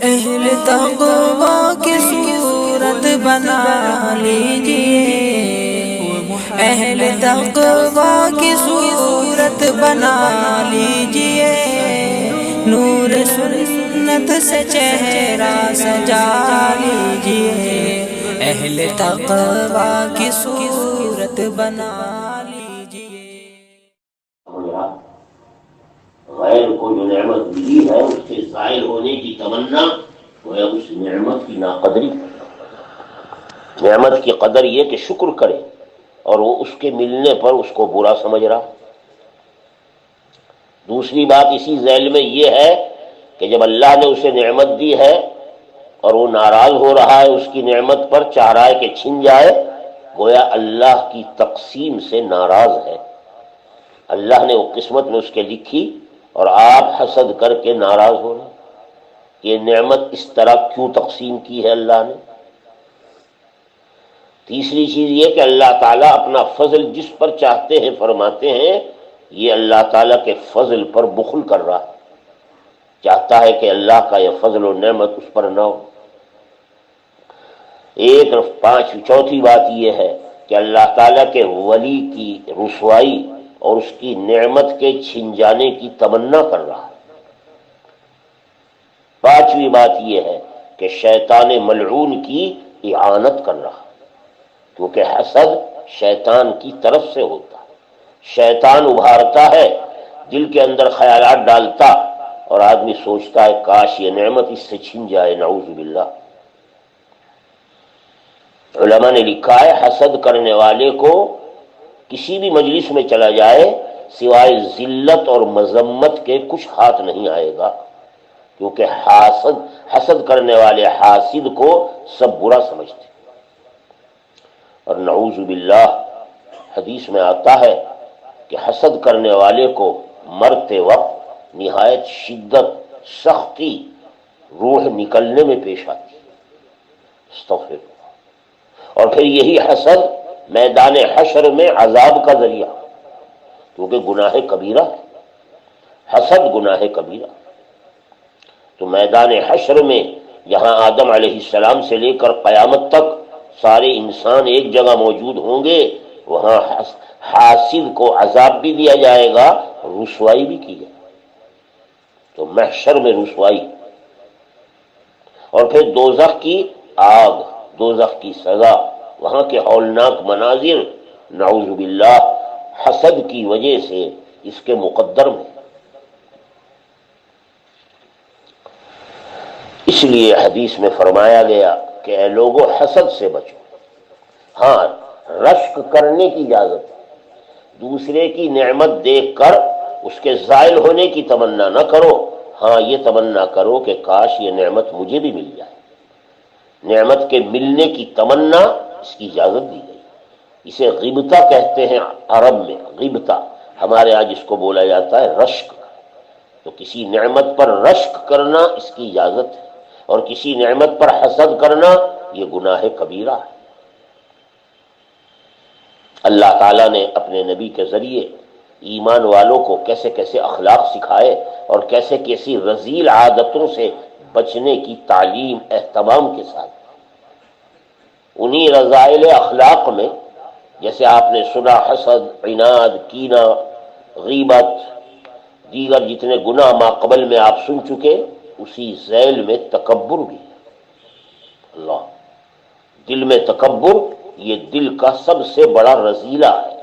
اہل تقویٰ کی صورت بنا لیجئے، اہل تقویٰ کی صورت بنا لیجئے، نور سنت سے چہرہ سجا لیجئے، اہل تقویٰ کی صورت بنا لیجئے۔ غیر کو جو نعمت ملی ہے اس سے زائل ہونے کی تمنا وہ اس نعمت کی ناقدری۔ نعمت کی قدر یہ کہ شکر کرے اور وہ اس کے ملنے پر اس کو برا سمجھ رہا۔ دوسری بات اسی ذیل میں یہ ہے کہ جب اللہ نے اسے نعمت دی ہے اور وہ ناراض ہو رہا ہے اس کی نعمت پر، چاہ رہا ہے کہ چھن جائے، گویا اللہ کی تقسیم سے ناراض ہے۔ اللہ نے وہ قسمت میں اس کے لکھی اور آپ حسد کر کے ناراض ہو رہے ہیں۔ یہ نعمت اس طرح کیوں تقسیم کی ہے اللہ نے؟ تیسری چیز یہ کہ اللہ تعالیٰ اپنا فضل جس پر چاہتے ہیں فرماتے ہیں، یہ اللہ تعالیٰ کے فضل پر بخل کر رہا ہے، چاہتا ہے کہ اللہ کا یہ فضل و نعمت اس پر نہ ہو۔ چوتھی بات یہ ہے کہ اللہ تعالیٰ کے ولی کی رسوائی اور اس کی نعمت کے چھن جانے کی تمنا کر رہا ہے۔ پانچویں بات یہ ہے کہ شیطان ملعون کی اعانت کر رہا ہے، کیونکہ حسد شیطان کی طرف سے ہوتا ہے۔ شیطان ابھارتا ہے، دل کے اندر خیالات ڈالتا اور آدمی سوچتا ہے کاش یہ نعمت اس سے چھن جائے، نعوذ باللہ۔ علماء نے لکھا ہے حسد کرنے والے کو کسی بھی مجلس میں چلا جائے سوائے ذلت اور مذمت کے کچھ ہاتھ نہیں آئے گا، کیونکہ حسد کرنے والے حاسد کو سب برا سمجھتے۔ اور نعوذ باللہ حدیث میں آتا ہے کہ حسد کرنے والے کو مرتے وقت نہایت شدت، سختی، روح نکلنے میں پیش آتی۔ استغفر اللہ۔ اور پھر یہی حسد میدان حشر میں عذاب کا ذریعہ، کیونکہ گناہ کبیرہ ہے، حسد گناہ کبیرہ۔ تو میدان حشر میں جہاں آدم علیہ السلام سے لے کر قیامت تک سارے انسان ایک جگہ موجود ہوں گے، وہاں حاسد کو عذاب بھی دیا جائے گا، رسوائی بھی کی جائے گی۔ تو محشر میں رسوائی، اور پھر دوزخ کی آگ، دوزخ کی سزا، وہاں کے ہولناک مناظر، نعوذ باللہ حسد کی وجہ سے اس کے مقدر میں۔ اس لیے حدیث میں فرمایا گیا کہ اے لوگو حسد سے بچو۔ ہاں، رشک کرنے کی اجازت ہے، دوسرے کی نعمت دیکھ کر اس کے زائل ہونے کی تمنا نہ کرو، ہاں یہ تمنا کرو کہ کاش یہ نعمت مجھے بھی مل جائے۔ نعمت کے ملنے کی تمنا اس کی اجازت دی گئی۔ اسے غبطہ کہتے ہیں عرب میں، غبطہ، ہمارے آج اس کو بولا جاتا ہے رشک۔ تو کسی نعمت پر رشک کرنا اس کی اجازت ہے، اور کسی نعمت پر حسد کرنا یہ گناہ کبیرہ ہے۔ اللہ تعالیٰ نے اپنے نبی کے ذریعے ایمان والوں کو کیسے کیسے اخلاق سکھائے اور کیسے کیسی رذیل عادتوں سے بچنے کی تعلیم اہتمام کے ساتھ۔ انہی رذائل اخلاق میں جیسے آپ نے سنا حسد، عناد، کینہ، غیبت، دیگر جتنے گناہ ماقبل میں آپ سن چکے، اسی ذیل میں تکبر بھی ہے۔ اللہ، دل میں تکبر یہ دل کا سب سے بڑا رذیلہ ہے۔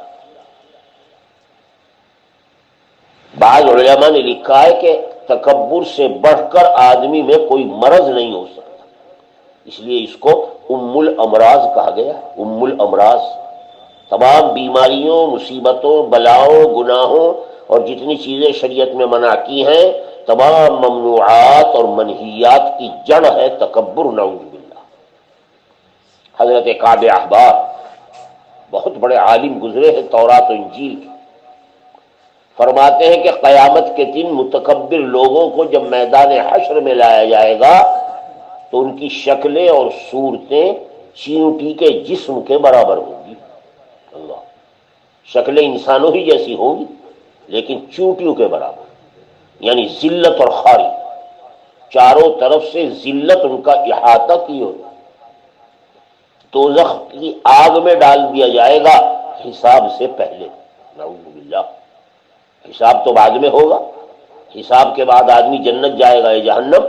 بعض علماء نے لکھا ہے کہ تکبر سے بڑھ کر آدمی میں کوئی مرض نہیں ہو سکتا، اس لیے اس کو ام الامراض کہا گیا۔ ام الامراض، تمام بیماریوں، مصیبتوں، بلاؤں، گناہوں اور جتنی چیزیں شریعت میں منع کی ہیں، تمام ممنوعات اور منہیات کی جڑ ہے تکبر، نعوذ باللہ۔ حضرت کعب احبار بہت بڑے عالم گزرے ہیں تورات و انجیل کے، فرماتے ہیں کہ قیامت کے دن متکبر لوگوں کو جب میدان حشر میں لایا جائے گا تو ان کی شکلیں اور صورتیں چیونٹی کے جسم کے برابر ہوں گی۔ اللہ، شکلیں انسانوں ہی جیسی ہوں گی لیکن چونٹیوں کے برابر، یعنی ذلت اور خواری۔ چاروں طرف سے ذلت ان کا احاطہ کی ہو، دوزخ کی آگ میں ڈال دیا جائے گا حساب سے پہلے، نعوذ باللہ۔ حساب تو بعد میں ہوگا، حساب کے بعد آدمی جنت جائے گا یا جہنم،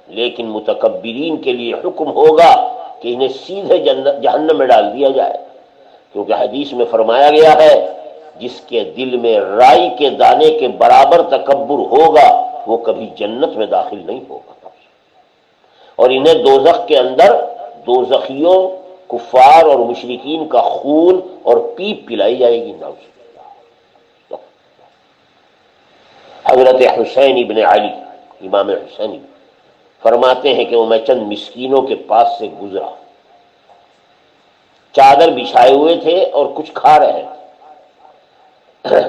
لیکن متکبرین کے لیے حکم ہوگا کہ انہیں سیدھے جہنم میں ڈال دیا جائے، کیونکہ حدیث میں فرمایا گیا ہے جس کے دل میں رائی کے دانے کے برابر تکبر ہوگا وہ کبھی جنت میں داخل نہیں ہوگا، اور انہیں دوزخ کے اندر دوزخیوں، کفار اور مشرکین کا خون اور پیپ پلائی جائے گی۔ حضرت حسین ابن علی، امام حسین فرماتے ہیں کہ وہ میں چند مسکینوں کے پاس سے گزرا، چادر بچھائے ہوئے تھے اور کچھ کھا رہے تھے،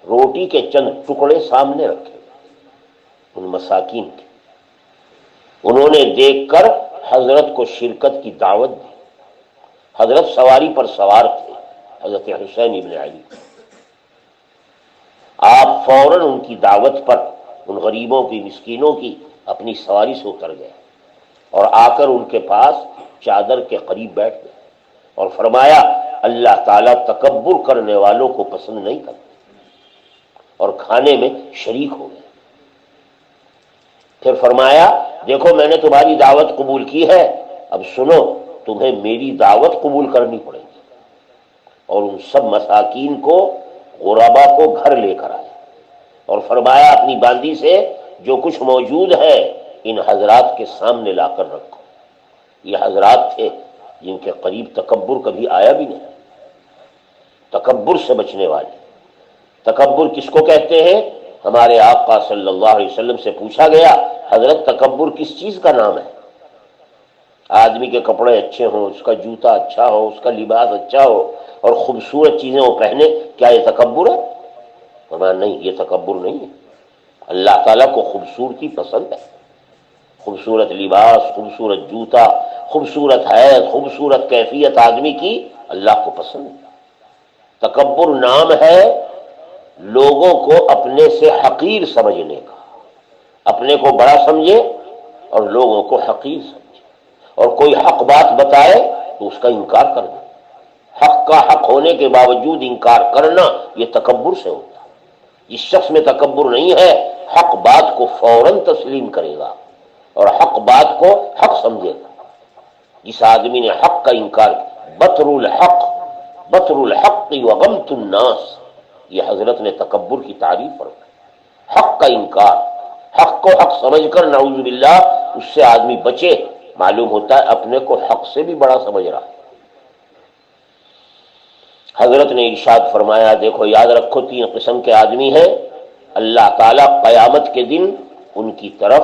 روٹی کے چند ٹکڑے سامنے رکھے ان مساکین کے، انہوں نے دیکھ کر حضرت کو شرکت کی دعوت دی۔ حضرت سواری پر سوار تھے، حضرت حسین ابن علی، آپ فوراً ان کی دعوت پر ان غریبوں کی، مسکینوں کی اپنی سواری سے اتر گئے اور آ کر ان کے پاس چادر کے قریب بیٹھ گئے اور فرمایا اللہ تعالیٰ تکبر کرنے والوں کو پسند نہیں کرتے، اور کھانے میں شریک ہو گئے۔ پھر فرمایا دیکھو میں نے تمہاری دعوت قبول کی ہے، اب سنو تمہیں میری دعوت قبول کرنی پڑے گی، اور ان سب مساکین کو، غربا کو گھر لے کر آئے اور فرمایا اپنی باندی سے جو کچھ موجود ہے ان حضرات کے سامنے لا کر رکھو۔ یہ حضرات تھے جن کے قریب تکبر کبھی آیا بھی نہیں، تکبر سے بچنے والے۔ تکبر کس کو کہتے ہیں؟ ہمارے آقا صلی اللہ علیہ وسلم سے پوچھا گیا حضرت تکبر کس چیز کا نام ہے؟ آدمی کے کپڑے اچھے ہوں، اس کا جوتا اچھا ہو، اس کا لباس اچھا ہو اور خوبصورت چیزیں وہ پہنے، کیا یہ تکبر ہے؟ فرمایا نہیں، یہ تکبر نہیں ہے۔ اللہ تعالیٰ کو خوبصورتی پسند ہے، خوبصورت لباس، خوبصورت جوتا، خوبصورت حیض، خوبصورت کیفیت آدمی کی اللہ کو پسند ہے۔ تکبر نام ہے لوگوں کو اپنے سے حقیر سمجھنے کا، اپنے کو بڑا سمجھے اور لوگوں کو حقیر سمجھے، اور کوئی حق بات بتائے تو اس کا انکار کر دے۔ حق کا حق ہونے کے باوجود انکار کرنا یہ تکبر سے ہوتا ہے۔ جس شخص میں تکبر نہیں ہے حق بات کو فوراً تسلیم کرے گا اور حق بات کو حق سمجھے گا۔ جس آدمی نے حق کا انکار، بطر الحق وغمت الناس، یہ حضرت نے تکبر کی تعریف فرمائی۔ حق کا انکار، حق کو حق سمجھ کر نعوذ باللہ اس سے آدمی بچے، معلوم ہوتا ہے اپنے کو حق سے بھی بڑا سمجھ رہا ہے۔ حضرت نے ارشاد فرمایا دیکھو یاد رکھو 3 قسم کے آدمی ہیں، اللہ تعالیٰ قیامت کے دن ان کی طرف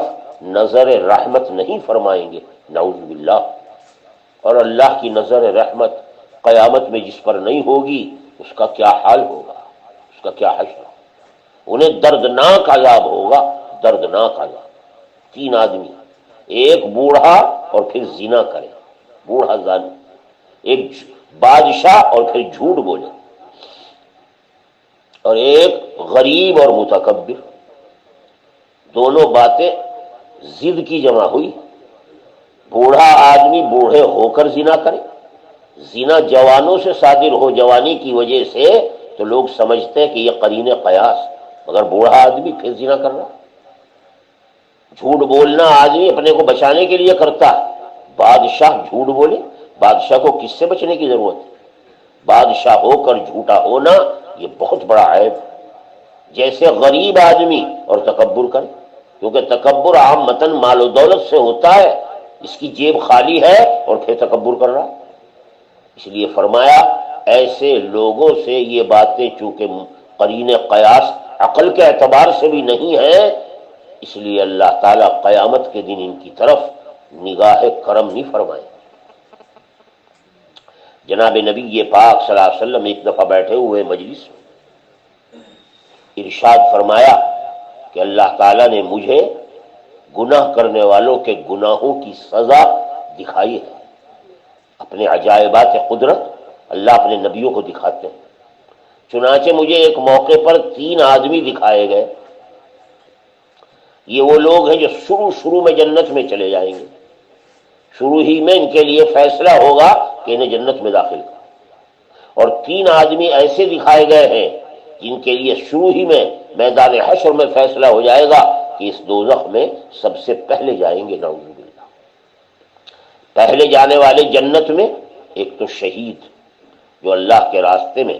نظر رحمت نہیں فرمائیں گے، نعوذ باللہ۔ اور اللہ کی نظر رحمت قیامت میں جس پر نہیں ہوگی اس کا کیا حال ہوگا، اس کا کیا حشر ہوگا۔ انہیں دردناک عذاب ہوگا، دردناک عذاب۔ 3 آدمی، ایک بوڑھا اور پھر زنا کرے، بوڑھا زانی، ایک بادشاہ اور پھر جھوٹ بولے، اور ایک غریب اور متکبر۔ دونوں باتیں ضد کی جمع ہوئی۔ بوڑھا آدمی بوڑھے ہو کر زنا کرے، زنا جوانوں سے صادر ہو جوانی کی وجہ سے تو لوگ سمجھتے ہیں کہ یہ قرین قیاس، مگر بوڑھا آدمی پھر زنا کر رہا۔ جھوٹ بولنا آدمی اپنے کو بچانے کے لیے کرتا ہے، بادشاہ جھوٹ بولے، بادشاہ کو کس سے بچنے کی ضرورت ہے؟ بادشاہ ہو کر جھوٹا ہونا یہ بہت بڑا عیب ہے۔ جیسے غریب آدمی اور تکبر کرے، کیونکہ تکبر عامتاً مال و دولت سے ہوتا ہے، اس کی جیب خالی ہے اور پھر تکبر کر رہا ہے۔ اس لیے فرمایا ایسے لوگوں سے یہ باتیں چونکہ قرین قیاس عقل کے اعتبار سے بھی نہیں ہے، اس لیے اللہ تعالیٰ قیامت کے دن ان کی طرف نگاہ کرم نہیں فرمائے۔ جناب نبی پاک صلی اللہ علیہ وسلم ایک دفعہ بیٹھے ہوئے مجلس میں ارشاد فرمایا کہ اللہ تعالیٰ نے مجھے گناہ کرنے والوں کے گناہوں کی سزا دکھائی ہے۔ اپنے عجائبات قدرت اللہ اپنے نبیوں کو دکھاتے ہیں۔ چنانچہ مجھے ایک موقع پر 3 آدمی دکھائے گئے، یہ وہ لوگ ہیں جو شروع میں جنت میں چلے جائیں گے، شروع ہی میں ان کے لیے فیصلہ ہوگا کہ انہیں جنت میں داخل کریں۔ اور 3 آدمی ایسے دکھائے گئے ہیں جن کے لیے شروع ہی میں میدان حشر میں فیصلہ ہو جائے گا کہ اس دوزخ میں سب سے پہلے جائیں گے، نعوذ باللہ۔ پہلے جانے والے جنت میں ایک تو شہید جو اللہ کے راستے میں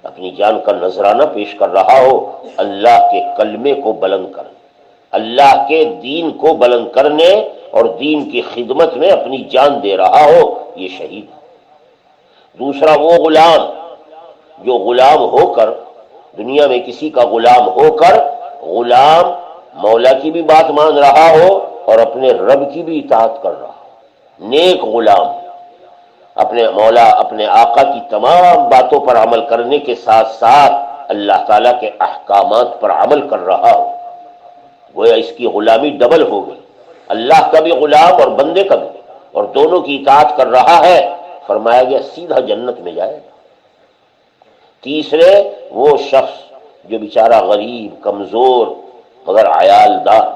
اپنی جان کا نذرانہ پیش کر رہا ہو، اللہ کے کلمے کو بلند کرنے، اللہ کے دین کو بلند کرنے اور دین کی خدمت میں اپنی جان دے رہا ہو، یہ شہید ہے۔ دوسرا وہ غلام جو غلام ہو کر، دنیا میں کسی کا غلام ہو کر، غلام مولا کی بھی بات مان رہا ہو اور اپنے رب کی بھی اطاعت کر رہا ہو، نیک غلام اپنے مولا اپنے آقا کی تمام باتوں پر عمل کرنے کے ساتھ ساتھ اللہ تعالیٰ کے احکامات پر عمل کر رہا ہو، گویا اس کی غلامی ڈبل ہو گئی، اللہ کا بھی غلام اور بندے کا بھی، اور دونوں کی اطاعت کر رہا ہے، فرمایا گیا سیدھا جنت میں جائے گا۔ تیسرے وہ شخص جو بیچارہ غریب کمزور مگر عیال دار،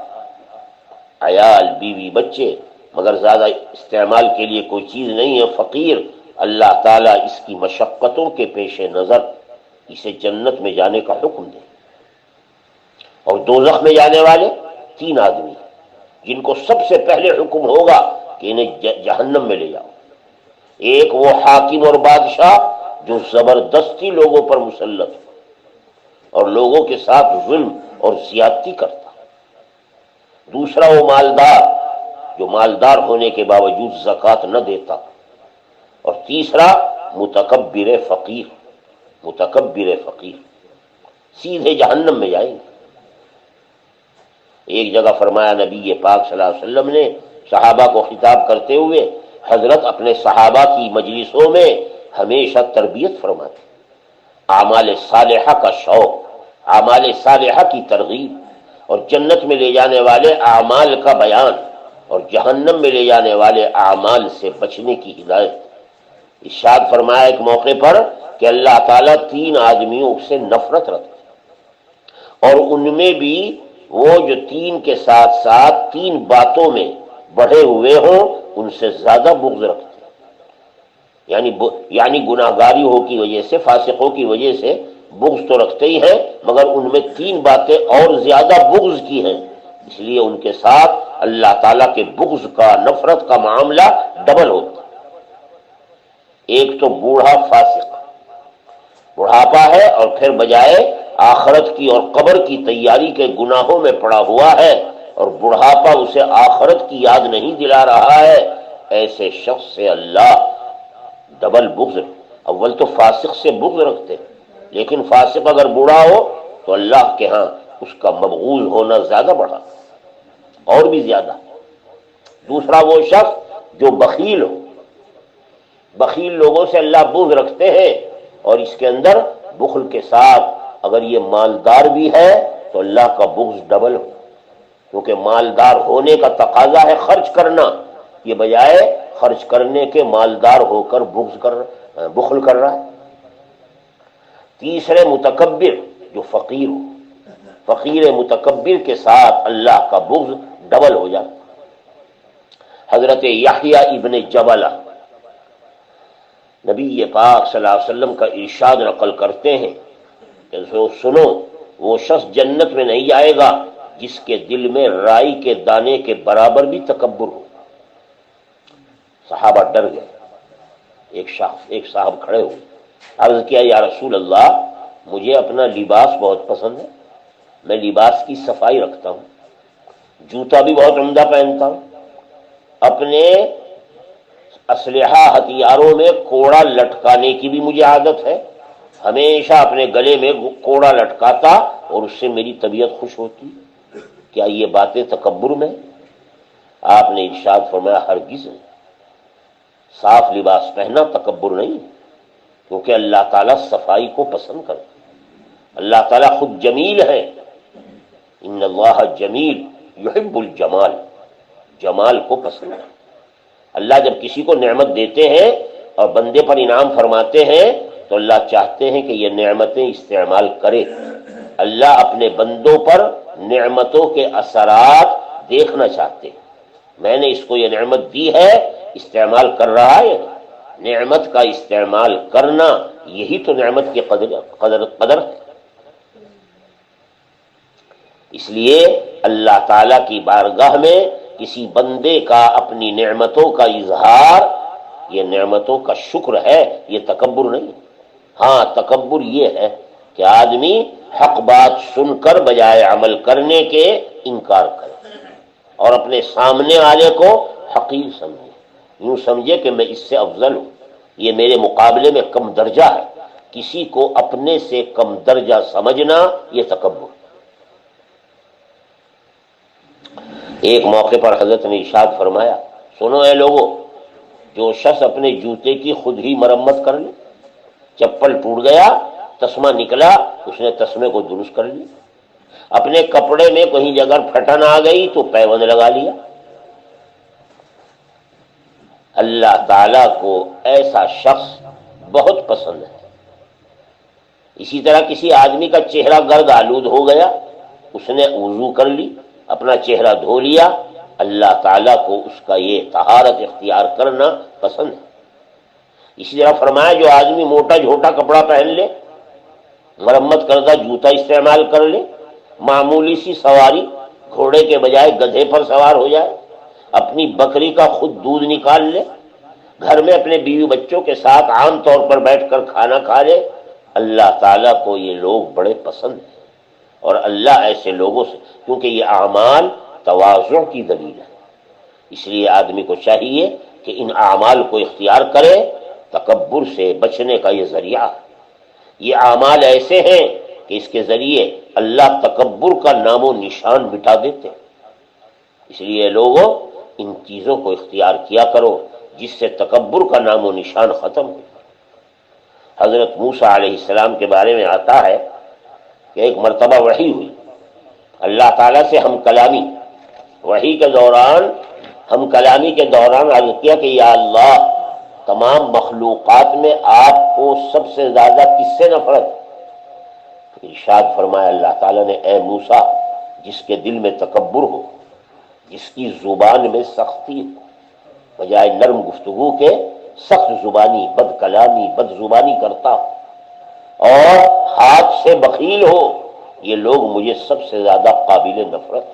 عیال بیوی بچے مگر زیادہ استعمال کے لیے کوئی چیز نہیں ہے، فقیر، اللہ تعالیٰ اس کی مشقتوں کے پیش نظر اسے جنت میں جانے کا حکم دے۔ اور دوزخ میں جانے والے 3 آدمی جن کو سب سے پہلے حکم ہوگا کہ انہیں جہنم میں لے جاؤ۔ ایک وہ حاکم اور بادشاہ جو زبردستی لوگوں پر مسلط ہو اور لوگوں کے ساتھ ظلم اور زیادتی کرتا۔ دوسرا وہ مالدار جو مالدار ہونے کے باوجود زکوٰۃ نہ دیتا۔ اور تیسرا متکبر فقیر، متکبر فقیر سیدھے جہنم میں جائیں گے۔ ایک جگہ فرمایا نبی پاک صلی اللہ علیہ وسلم نے صحابہ کو خطاب کرتے ہوئے، حضرت اپنے صحابہ کی مجلسوں میں ہمیشہ تربیت فرماتے، اعمال صالحہ کا شوق، اعمال صالحہ کی ترغیب، اور جنت میں لے جانے والے اعمال کا بیان اور جہنم میں لے جانے والے اعمال سے بچنے کی ہدایت۔ ارشاد فرمایا ایک موقع پر کہ اللہ تعالیٰ 3 آدمیوں سے نفرت رکھتے اور ان میں بھی وہ جو 3 کے ساتھ ساتھ 3 باتوں میں بڑھے ہوئے ہوں ان سے زیادہ بغض رکھتے، یعنی گناہگاریوں کی وجہ سے، فاسقوں کی وجہ سے بغض تو رکھتے ہی ہیں، مگر ان میں 3 باتیں اور زیادہ بغض کی ہیں، اس لیے ان کے ساتھ اللہ تعالیٰ کے بغض کا، نفرت کا معاملہ ڈبل ہوتا۔ ایک تو بوڑھا فاسق، بڑھاپا ہے اور پھر بجائے آخرت کی اور قبر کی تیاری کے گناہوں میں پڑا ہوا ہے، اور بڑھاپا اسے آخرت کی یاد نہیں دلا رہا ہے، ایسے شخص سے اللہ ڈبل بغض۔ اول تو فاسق سے بغض رکھتے، لیکن فاسق اگر بوڑھا ہو تو اللہ کے ہاں اس کا مبغوض ہونا زیادہ بڑھا، اور بھی زیادہ۔ دوسرا وہ شخص جو بخیل ہو، بخیل لوگوں سے اللہ بغض رکھتے ہیں، اور اس کے اندر بخل کے ساتھ اگر یہ مالدار بھی ہے تو اللہ کا بغض ڈبل ہو، کیونکہ مالدار ہونے کا تقاضا ہے خرچ کرنا، یہ بجائے خرچ کرنے کے مالدار ہو کر بخل کر رہا ہے۔ تیسرے متکبر جو فقیر ہو، فقیر متکبر کے ساتھ اللہ کا بغض ڈبل ہو جاتا۔ حضرت یحییٰ ابن جبلہ نبی پاک صلی اللہ علیہ وسلم کا ارشاد نقل کرتے ہیں کہ سنو، وہ شخص جنت میں نہیں جائے گا جس کے دل میں رائی کے دانے کے برابر بھی تکبر ہو۔ صحابہ ڈر گئے، ایک صاحب کھڑے ہوئے، عرض کیا یا رسول اللہ، مجھے اپنا لباس بہت پسند ہے، میں لباس کی صفائی رکھتا ہوں، جوتا بھی بہت عمدہ پہنتا ہوں، اپنے اسلحہ ہتھیاروں میں کوڑا لٹکانے کی بھی مجھے عادت ہے، ہمیشہ اپنے گلے میں کوڑا لٹکاتا اور اس سے میری طبیعت خوش ہوتی، کیا یہ باتیں تکبر میں؟ آپ نے ارشاد فرمایا ہرگز نہیں، صاف لباس پہننا تکبر نہیں، کیونکہ اللہ تعالیٰ صفائی کو پسند کرتا، اللہ تعالیٰ خود جمیل ہے، ان اللہ جمیل یحب الجمال، جمال کو پسند ہے۔ اللہ جب کسی کو نعمت دیتے ہیں اور بندے پر انعام فرماتے ہیں تو اللہ چاہتے ہیں کہ یہ نعمتیں استعمال کرے، اللہ اپنے بندوں پر نعمتوں کے اثرات دیکھنا چاہتے ہیں. میں نے اس کو یہ نعمت دی ہے، استعمال کر رہا ہے. نعمت کا استعمال کرنا یہی تو نعمت کی قدر ہے. اس لیے اللہ تعالی کی بارگاہ میں کسی بندے کا اپنی نعمتوں کا اظہار یہ نعمتوں کا شکر ہے، یہ تکبر نہیں. ہاں تکبر یہ ہے کہ آدمی حق بات سن کر بجائے عمل کرنے کے انکار کرے اور اپنے سامنے والے کو حقیر سمجھے، یوں سمجھے کہ میں اس سے افضل ہوں، یہ میرے مقابلے میں کم درجہ ہے. کسی کو اپنے سے کم درجہ سمجھنا یہ تکبر. ایک موقع پر حضرت نے ارشاد فرمایا، سنو اے لوگو، جو شخص اپنے جوتے کی خود ہی مرمت کر لے، چپل ٹوٹ گیا، تسمہ نکلا، اس نے تسمے کو درست کر لیا. اپنے کپڑے میں کہیں جگہ پھٹن آ گئی تو پیوند لگا لیا. اللہ تعالی کو ایسا شخص بہت پسند ہے. اسی طرح کسی آدمی کا چہرہ گرد آلود ہو گیا، اس نے وضو کر لی، اپنا چہرہ دھو لیا، اللہ تعالیٰ کو اس کا یہ طہارت اختیار کرنا پسند ہے. اسی طرح فرمایا جو آدمی موٹا جھوٹا کپڑا پہن لے، مرمت کردہ جوتا استعمال کر لے، معمولی سی سواری گھوڑے کے بجائے گدھے پر سوار ہو جائے، اپنی بکری کا خود دودھ نکال لے، گھر میں اپنے بیوی بچوں کے ساتھ عام طور پر بیٹھ کر کھانا کھا لے، اللہ تعالیٰ کو یہ لوگ بڑے پسند ہیں. اور اللہ ایسے لوگوں سے، کیونکہ یہ اعمال تواضع کی دلیل ہے، اس لیے آدمی کو چاہیے کہ ان اعمال کو اختیار کرے. تکبر سے بچنے کا یہ ذریعہ ہے. یہ اعمال ایسے ہیں کہ اس کے ذریعے اللہ تکبر کا نام و نشان مٹا دیتے ہیں. اس لیے لوگوں ان چیزوں کو اختیار کیا کرو جس سے تکبر کا نام و نشان ختم ہو. حضرت موسیٰ علیہ السلام کے بارے میں آتا ہے کہ ایک مرتبہ وحی ہوئی، اللہ تعالیٰ سے ہم کلامی، وحی کے دوران ہم کلامی کے دوران عرض کیا کہ یا اللہ، تمام مخلوقات میں آپ کو سب سے زیادہ کس سے نفرت؟ ارشاد فرمایا اللہ تعالیٰ نے، اے موسیٰ، جس کے دل میں تکبر ہو، جس کی زبان میں سختی ہو، بجائے نرم گفتگو کے سخت زبانی، بد کلامی، بد زبانی کرتا ہو، اور ہاتھ سے بخیل ہو، یہ لوگ مجھے سب سے زیادہ قابل نفرت.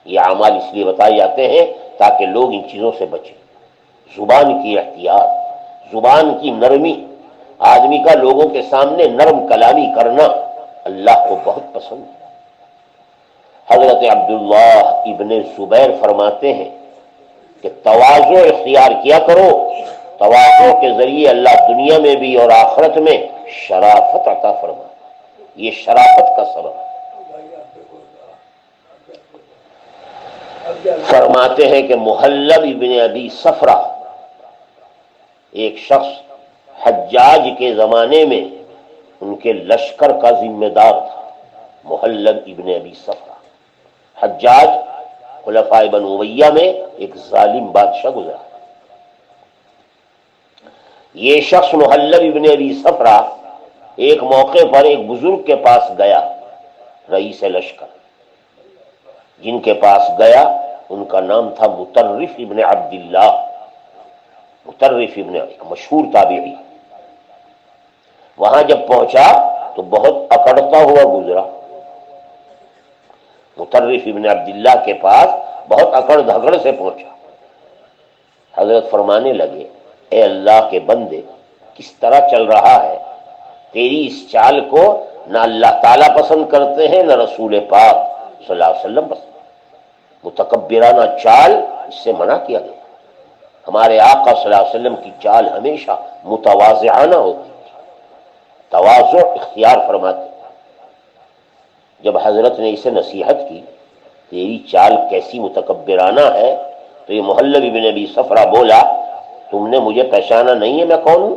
یہ اعمال اس لیے بتائے جاتے ہیں تاکہ لوگ ان چیزوں سے بچیں. زبان کی احتیاط، زبان کی نرمی، آدمی کا لوگوں کے سامنے نرم کلامی کرنا اللہ کو بہت پسند ہے. حضرت عبداللہ ابن زبیر فرماتے ہیں کہ تواضع اختیار کیا کرو، تواضع کے ذریعے اللہ دنیا میں بھی اور آخرت میں شرافت عطا فرما. یہ شرافت کا سبب ہے. فرماتے ہیں کہ محلب ابن ابی صفرہ ایک شخص حجاج کے زمانے میں ان کے لشکر کا ذمہ دار تھا. محلب ابن ابی صفرہ، حجاج خلفاء بنو امیہ میں ایک ظالم بادشاہ گزرا. یہ شخص محلب ابن ابی صفرہ ایک موقع پر ایک بزرگ کے پاس گیا، رئیس لشکر. جن کے پاس گیا ان کا نام تھا مطرف ابن عبداللہ. مطرف ابن ایک مشہور تابعی. وہاں جب پہنچا تو بہت اکڑتا ہوا گزرا. مطرف ابن عبداللہ کے پاس بہت اکڑ دھکڑ سے پہنچا. حضرت فرمانے لگے، اے اللہ کے بندے، کس طرح چل رہا ہے؟ تیری اس چال کو نہ اللہ تعالیٰ پسند کرتے ہیں نہ رسول پاک صلی اللہ علیہ وسلم پسند. متکبرانہ چال اس سے منع کیا گیا. ہمارے آقا صلی اللہ علیہ وسلم کی چال ہمیشہ متواضعانہ ہوتی ہے، تواضع اختیار فرماتے. جب حضرت نے اسے نصیحت کی، تیری چال کیسی متکبرانہ ہے، تو یہ محلب ابن ابی صفرہ بولا، تم نے مجھے پہچانا نہیں ہے میں کون ہوں؟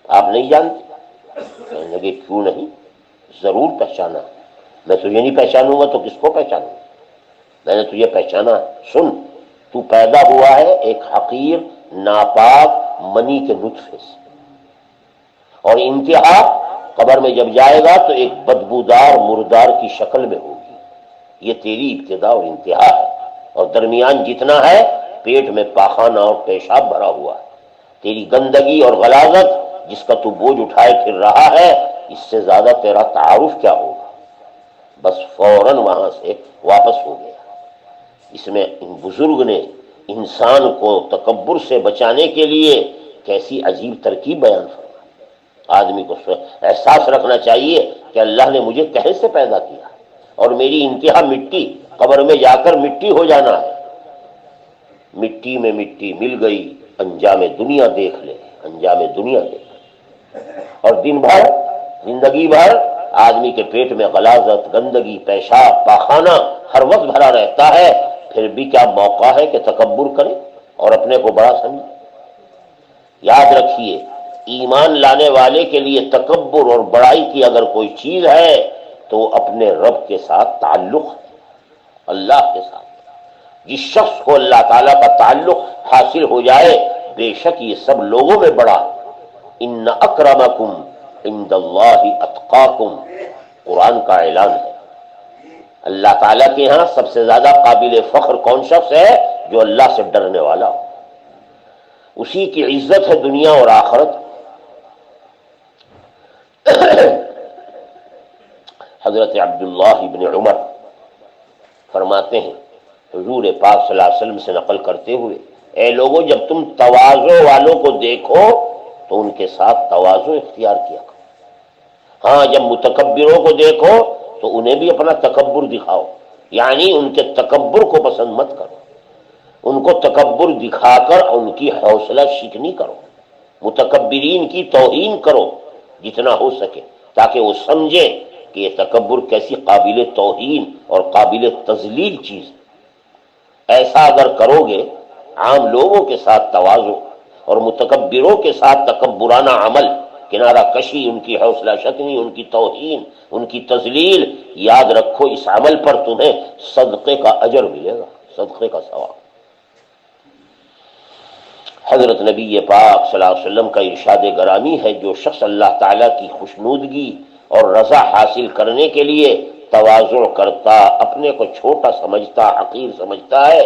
آپ نہیں جانتے؟ کہنے لگے کیوں نہیں، ضرور پہچانا. میں تجھے نہیں پہچانوں گا تو کس کو پہچانوں؟ میں نے تجھے پہچانا. سن، تو پیدا ہوا ہے ایک حقیر ناپاک منی کے نطفے سے، اور انتہا قبر میں جب جائے گا تو ایک بدبودار مردار کی شکل میں ہوگی۔ یہ تیری ابتدا اور انتہا ہے، اور درمیان جتنا ہے پیٹ میں پاخانہ اور پیشاب بھرا ہوا ہے۔ تیری گندگی اور غلاظت جس کا تو بوجھ اٹھائے پھر رہا ہے، اس سے زیادہ تیرا تعارف کیا ہوگا؟ بس فوراً وہاں سے واپس ہو گیا۔ اس میں ان بزرگ نے انسان کو تکبر سے بچانے کے لیے کیسی عجیب ترکیب بیان فرمائی۔ آدمی کو احساس رکھنا چاہیے کہ اللہ نے مجھے کہے سے پیدا کیا اور میری انتہا مٹی، قبر میں جا کر مٹی ہو جانا ہے۔ مٹی میں مٹی مل گئی، انجام دنیا دیکھ لے، انجام دنیا دیکھ لے۔ اور دن بھر، زندگی بھر آدمی کے پیٹ میں غلاظت، گندگی، پیشاب، پاخانہ ہر وقت بھرا رہتا ہے، پھر بھی کیا موقع ہے کہ تکبر کرے اور اپنے کو بڑا سمجھے؟ یاد رکھیے، ایمان لانے والے کے لیے تکبر اور بڑائی کی اگر کوئی چیز ہے تو اپنے رب کے ساتھ تعلق ہے، اللہ کے ساتھ۔ جس شخص کو اللہ تعالیٰ کا تعلق حاصل ہو جائے، بے شک یہ سب لوگوں میں بڑا۔ ان اکرمکم عند اللہ اتقاکم، قرآن کا اعلان ہے۔ اللہ تعالیٰ کے ہاں سب سے زیادہ قابل فخر کون شخص ہے؟ جو اللہ سے ڈرنے والا ہو، اسی کی عزت ہے دنیا اور آخرت۔ حضرت عبداللہ ابن عمر فرماتے ہیں، حضور پاک صلی اللہ علیہ وسلم سے نقل کرتے ہوئے، اے لوگوں، جب تم تواضع والوں کو دیکھو تو ان کے ساتھ تواضع اختیار کیا کرو۔ ہاں، جب متکبروں کو دیکھو تو انہیں بھی اپنا تکبر دکھاؤ، یعنی ان کے تکبر کو پسند مت کرو، ان کو تکبر دکھا کر ان کی حوصلہ شکنی کرو، متکبرین کی توہین کرو جتنا ہو سکے، تاکہ وہ سمجھے کہ یہ تکبر کیسی قابل توہین اور قابل تذلیل چیز ہے۔ ایسا اگر کرو گے، عام لوگوں کے ساتھ تواضع اور متکبروں کے ساتھ تکبرانہ عمل، کنارہ کشی، ان کی حوصلہ شکنی، ان کی توہین، ان کی تذلیل، یاد رکھو اس عمل پر تمہیں صدقے کا اجر ملے گا، صدقے کا ثواب۔ حضرت نبی پاک صلی اللہ علیہ وسلم کا ارشاد گرامی ہے، جو شخص اللہ تعالیٰ کی خوشنودگی اور رضا حاصل کرنے کے لیے تواضع کرتا، اپنے کو چھوٹا سمجھتا، حقیر سمجھتا ہے،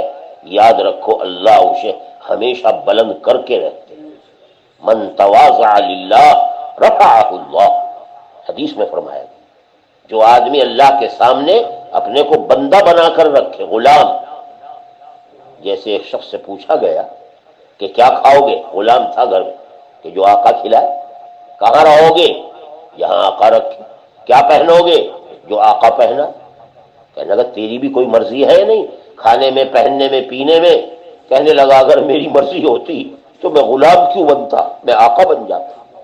یاد رکھو اللہ اسے ہمیشہ بلند کر کے رہتے۔ من تواضع للہ رفعہ اللہ، حدیث میں فرمایا گیا۔ جو آدمی اللہ کے سامنے اپنے کو بندہ بنا کر رکھے، غلام، جیسے ایک شخص سے پوچھا گیا کہ کیا کھاؤ گے؟ غلام تھا گھر میں، کہ جو آقا کھلائے۔ کہاں رہو گے؟ یہاں آقا رکھے۔ کیا پہنو گے؟ جو آقا پہنا۔ کہنے لگا تیری بھی کوئی مرضی ہے نہیں کھانے میں، پہننے میں، پینے میں؟ کہنے لگا اگر میری مرضی ہوتی تو میں غلام کیوں بنتا، میں آقا بن جاتا۔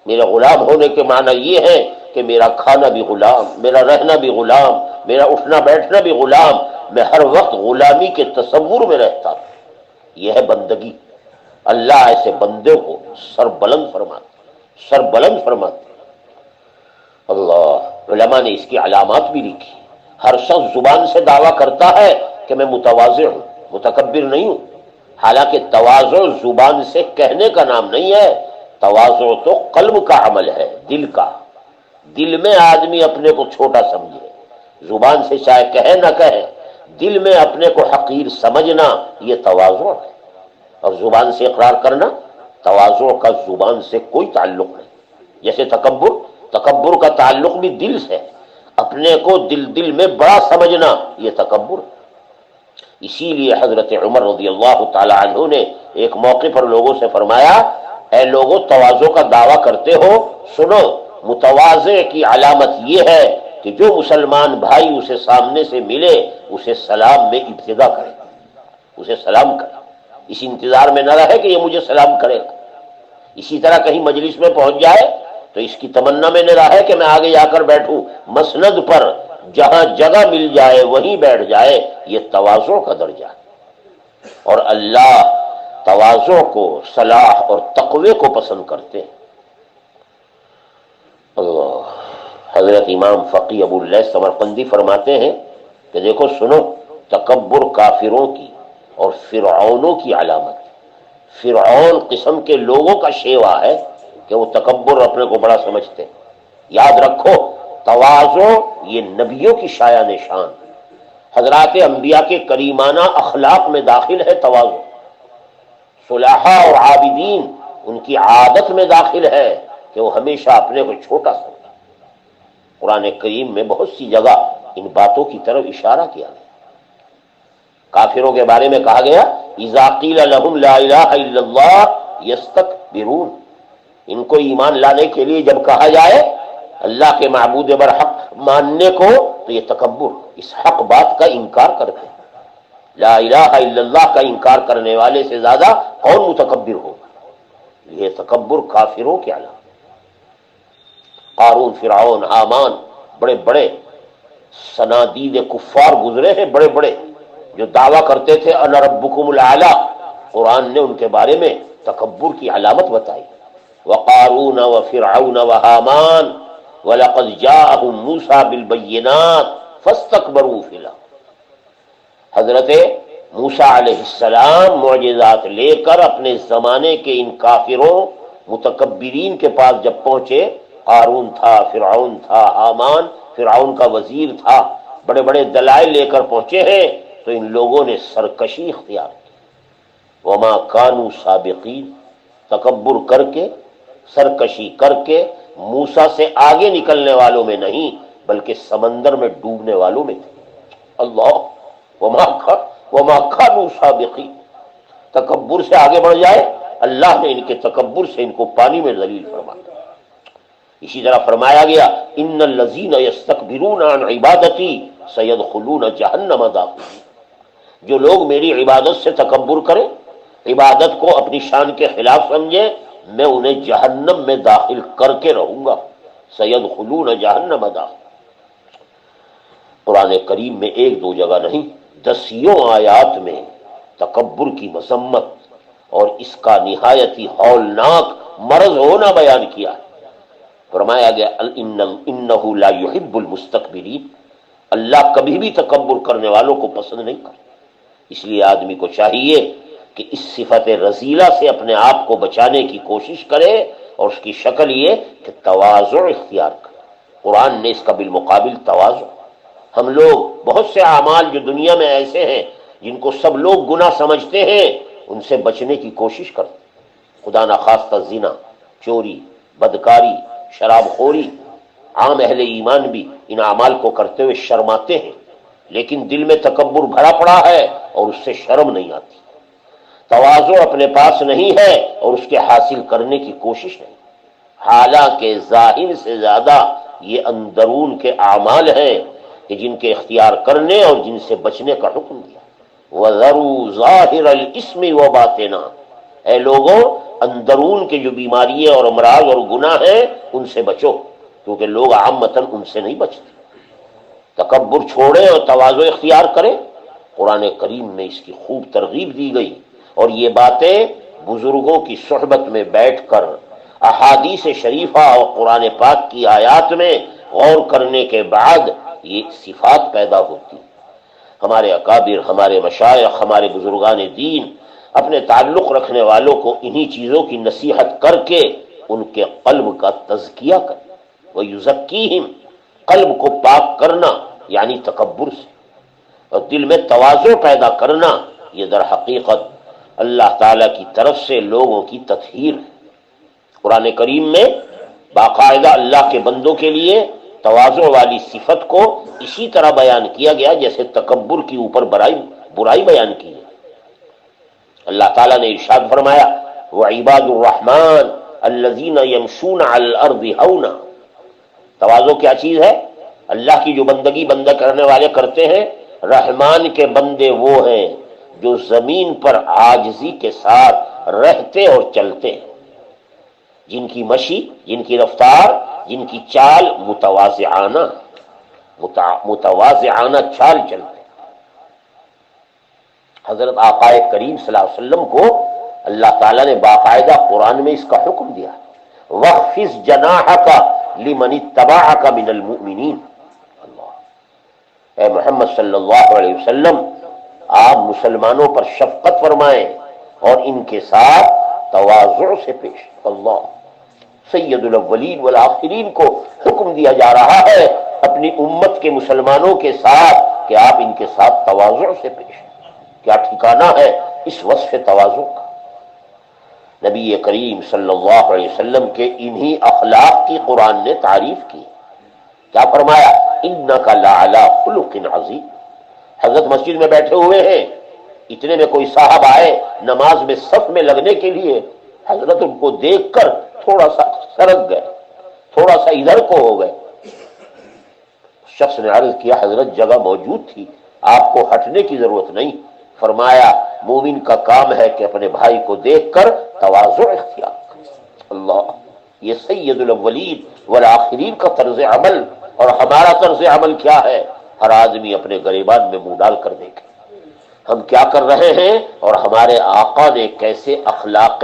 میرا غلام ہونے کے معنی یہ ہے کہ میرا کھانا بھی غلام، میرا رہنا بھی غلام، میرا اٹھنا بیٹھنا بھی غلام، میں ہر وقت غلامی کے تصور میں رہتا ہوں۔ یہ ہے بندگی۔ اللہ ایسے بندے کو سر بلند فرماتے، سر بلند فرماتے۔ اللہ، علماء نے اس کی علامات بھی لکھی۔ ہر شخص زبان سے دعویٰ کرتا ہے کہ میں متواضع ہوں، متکبر نہیں ہوں، حالانکہ تواضع زبان سے کہنے کا نام نہیں ہے، تواضع تو قلب کا عمل ہے، دل کا۔ دل میں آدمی اپنے کو چھوٹا سمجھے، زبان سے چاہے کہے نہ کہے، دل میں اپنے کو حقیر سمجھنا، یہ تواضع ہے۔ اور زبان سے اقرار کرنا، تواضع کا زبان سے کوئی تعلق نہیں۔ جیسے تکبر کا تعلق بھی دل سے، اپنے کو دل میں بڑا سمجھنا، یہ تکبر ہے۔ اسی لیے حضرت عمر رضی اللہ تعالی عنہ نے ایک موقع پر لوگوں سے فرمایا، اے لوگوں، تواضع کا دعویٰ کرتے ہو، سنو، متواضع کی علامت یہ ہے کہ جو مسلمان بھائی اسے سامنے سے ملے، اسے سلام میں ابتدا کرے، اسے سلام کرے، اس انتظار میں نہ رہے کہ یہ مجھے سلام کرے گا۔ اسی طرح کہیں مجلس میں پہنچ جائے تو اس کی تمنا میں نہ رہے کہ میں آگے جا کر بیٹھوں، مسند پر جہاں جگہ مل جائے وہیں بیٹھ جائے، یہ تواضع کا درجہ ہے۔ اور اللہ تواضع کو، صلاح اور تقوی کو پسند کرتے ہیں۔ اللہ، حضرت امام فقی ابو اللیث سمرقندی فرماتے ہیں کہ دیکھو، سنو، تکبر کافروں کی اور فرعونوں کی علامت۔ فرعون قسم کے لوگوں کا شیوا ہے کہ وہ تکبر، اپنے کو بڑا سمجھتے ہیں، یاد رکھو تواضع یہ نبیوں کی شایان شان، حضرات انبیاء کے کریمانہ اخلاق میں داخل ہے تواضع، صلحاء اور عابدین ان کی عادت میں داخل ہے کہ وہ ہمیشہ اپنے کو چھوٹا سمجھیں۔ قرآن کریم میں بہت سی جگہ ان باتوں کی طرف اشارہ کیا گیا۔ کافروں کے بارے میں کہا گیا اذا قیل لهم لا الہ الا اللہ یستکبرون، ان کو ایمان لانے کے لیے جب کہا جائے اللہ کے معبود برحق ماننے کو تو یہ تکبر، اس حق بات کا انکار کرتے ہیں۔ لا الہ الا اللہ کا انکار کرنے والے سے زیادہ کون متکبر ہوگا؟ یہ تکبر کافروں کے علامت۔ قارون، فرعون، حامان، بڑے بڑے صنادید کفار گزرے ہیں، بڑے بڑے جو دعویٰ کرتے تھے انا ربکم الاعلی، قرآن نے ان کے بارے میں تکبر کی علامت بتائی۔ وقارون وفرعون وحامان وَلَقَدْ جَاءَهُم مُوسَىٰ بِالْبَيِّنَاتِ فَاسْتَكْبَرُوا فِي الْأَرْضِ، حضرت موسیٰ علیہ السلام معجزات لے کر اپنے زمانے کے ان کافروں متکبرین کے پاس جب پہنچے، قارون تھا، فرعون تھا، حامان فرعون کا وزیر تھا، بڑے بڑے دلائل لے کر پہنچے ہیں، تو ان لوگوں نے سرکشی اختیار کی۔ وما کانوا سابقین، تکبر کر کے، سرکشی کر کے موسیٰ سے آگے نکلنے والوں میں نہیں بلکہ سمندر میں ڈوبنے والوں میں تھے۔ اللہ، وما کانوا سابقین، تکبر سے آگے بڑھ جائے اللہ نے ان کے تکبر سے ان کو پانی میں ذلیل فرما دیا۔ اسی طرح فرمایا گیا ان الذین یستکبرون عن عبادتی سیدخلون جہنم داخرین، جو لوگ میری عبادت سے تکبر کریں، عبادت کو اپنی شان کے خلاف سمجھیں، میں انہیں جہنم میں داخل کر کے رہوں گا۔ سیدخلون جہنم داخل، قرآن کریم میں ایک دو جگہ نہیں، دسیوں آیات میں تکبر کی مذمت اور اس کا نہایتی ہولناک مرض ہونا بیان کیا ہے۔ فرمایا گیا انہ لا یحب المستکبرین، اللہ کبھی بھی تکبر کرنے والوں کو پسند نہیں کرتا۔ اس لیے آدمی کو چاہیے کہ اس صفت رذیلہ سے اپنے آپ کو بچانے کی کوشش کرے، اور اس کی شکل یہ کہ تواضع اختیار کرے۔ قرآن نے اس کا بالمقابل تواضع، ہم لوگ بہت سے اعمال جو دنیا میں ایسے ہیں جن کو سب لوگ گناہ سمجھتے ہیں، ان سے بچنے کی کوشش کرتے ہیں۔ خدا نخواستہ زنا، چوری، بدکاری، شراب خوری، عام اہل ایمان بھی ان اعمال کو کرتے ہوئے شرماتے ہیں، لیکن دل میں تکبر بھرا پڑا ہے اور اس سے شرم نہیں آتی، تواضع اپنے پاس نہیں ہے اور اس کے حاصل کرنے کی کوشش نہیں۔ حالانکہ ظاہر سے زیادہ یہ اندرون کے اعمال ہیں کہ جن کے اختیار کرنے اور جن سے بچنے کا حکم دیا۔ وَذَرُوا ظَاهِرَ الْإِثْمِ وَبَاطِنَهُ، اے لوگوں اندرون کے جو بیماریاں اور امراض اور گناہ ہیں ان سے بچو، کیونکہ لوگ عامتاً ان سے نہیں بچتے۔ تکبر چھوڑیں اور تواضع اختیار کریں، قرآن کریم میں اس کی خوب ترغیب دی گئی، اور یہ باتیں بزرگوں کی صحبت میں بیٹھ کر احادیث شریفہ اور قرآن پاک کی آیات میں غور کرنے کے بعد یہ صفات پیدا ہوتی۔ ہمارے اکابر، ہمارے مشائخ، ہمارے بزرگان دین اپنے تعلق رکھنے والوں کو انہی چیزوں کی نصیحت کر کے ان کے قلب کا تزکیہ کر، وَيُزَكِّيهِمْ، قلب کو پاک کرنا یعنی تکبر سے، اور دل میں تواضع پیدا کرنا یہ در حقیقت اللہ تعالی کی طرف سے لوگوں کی تطہیر ہے۔ قرآن کریم میں باقاعدہ اللہ کے بندوں کے لیے تواضع والی صفت کو اسی طرح بیان کیا گیا جیسے تکبر کی اوپر برائی بیان کی ہے۔ اللہ تعالیٰ نے ارشاد فرمایا وَعِبَادُ الرَّحْمَنِ الَّذِينَ يَمْشُونَ عَلَى الْأَرْضِ هَوْنًا، تواضع کیا چیز ہے؟ اللہ کی جو بندگی بندہ کرنے والے کرتے ہیں، رحمان کے بندے وہ ہیں جو زمین پر عاجزی کے ساتھ رہتے اور چلتے ہیں، جن کی مشی، جن کی رفتار، جن کی چال متواضعانہ چال چلتے ہیں۔ حضرت آقا کریم صلی اللہ علیہ وسلم کو اللہ تعالیٰ نے باقاعدہ قرآن میں اس کا حکم دیا، وَخْفِضْ جَنَاحَكَ لِمَنِ اتَّبَعَكَ مِنَ الْمُؤْمِنِينَ۔ اے محمد صلی اللہ علیہ وسلم، آپ مسلمانوں پر شفقت فرمائیں اور ان کے ساتھ تواضع سے پیش۔ اللہ، سید الاولین والآخرین کو حکم دیا جا رہا ہے اپنی امت کے مسلمانوں کے ساتھ کہ آپ ان کے ساتھ تواضع سے پیش ہیں۔ کیا ٹھکانہ ہے اس وصف تواضع کا؟ نبی کریم صلی اللہ علیہ وسلم کے انہی اخلاق کی قرآن نے تعریف کی۔ کیا فرمایا؟ انک لعلی خلق عظیم۔ حضرت مسجد میں بیٹھے ہوئے ہیں، اتنے میں کوئی صاحب آئے نماز میں صف میں لگنے کے لیے، حضرت ان کو دیکھ کر تھوڑا سا سرک گئے، تھوڑا سا ادھر کو ہو گئے۔ شخص نے عرض کیا حضرت جگہ موجود تھی، آپ کو ہٹنے کی ضرورت نہیں۔ فرمایا مومن کا کام ہے کہ اپنے بھائی کو دیکھ کر تواضع اختیار کرے۔ اللہ، یہ سید الاولین والآخرین کا طرز عمل، اور ہمارا طرز عمل کیا ہے؟ ہر آدمی اپنے گریبان میں منہ ڈال کر دیکھے ہم کیا کر رہے ہیں، اور ہمارے آقا نے کیسے اخلاق